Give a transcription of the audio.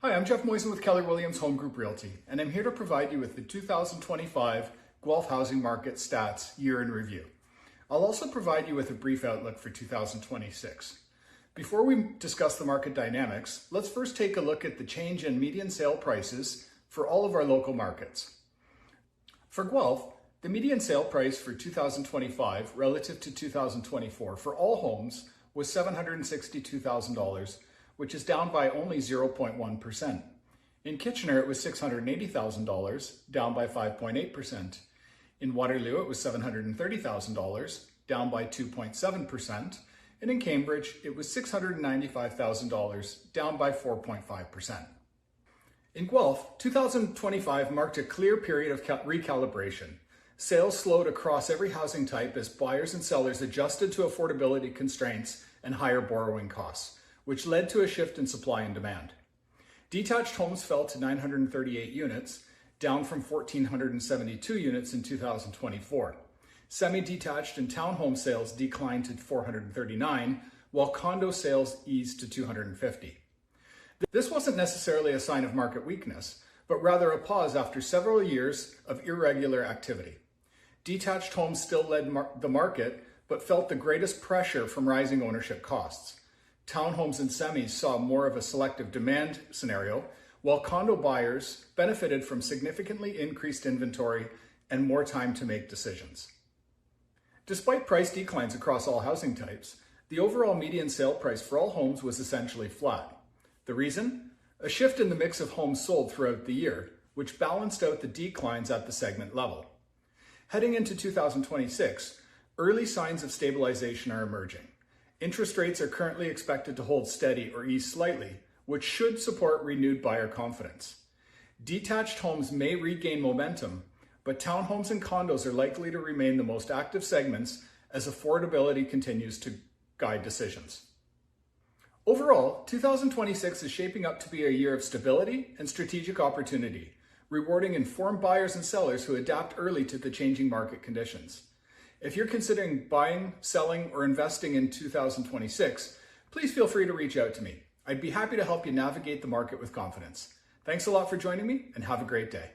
Hi, I'm Jeff Moisen with Keller Williams Home Group Realty, and I'm here to provide you with the 2025 Guelph Housing Market Stats Year in Review. I'll also provide you with a brief outlook for 2026. Before we discuss the market dynamics, let's first take a look at the change in median sale prices for all of our local markets. For Guelph, the median sale price for 2025 relative to 2024 for all homes was $762,000, which is down by only 0.1%. In Kitchener, it was $680,000, down by 5.8%. In Waterloo, it was $730,000, down by 2.7%. And in Cambridge, it was $695,000, down by 4.5%. In Guelph, 2025 marked a clear period of recalibration. Sales slowed across every housing type as buyers and sellers adjusted to affordability constraints and higher borrowing costs, which led to a shift in supply and demand. Detached homes fell to 938 units, down from 1,472 units in 2024. Semi-detached and townhome sales declined to 439, while condo sales eased to 250. This wasn't necessarily a sign of market weakness, but rather a pause after several years of irregular activity. Detached homes still led the market, but felt the greatest pressure from rising ownership costs. Townhomes and semis saw more of a selective demand scenario, while condo buyers benefited from significantly increased inventory and more time to make decisions. Despite price declines across all housing types, the overall median sale price for all homes was essentially flat. The reason? A shift in the mix of homes sold throughout the year, which balanced out the declines at the segment level. Heading into 2026, early signs of stabilization are emerging. Interest rates are currently expected to hold steady or ease slightly, which should support renewed buyer confidence. Detached homes may regain momentum, but townhomes and condos are likely to remain the most active segments as affordability continues to guide decisions. Overall, 2026 is shaping up to be a year of stability and strategic opportunity, rewarding informed buyers and sellers who adapt early to the changing market conditions. If you're considering buying, selling, or investing in 2026, please feel free to reach out to me. I'd be happy to help you navigate the market with confidence. Thanks a lot for joining me, and have a great day.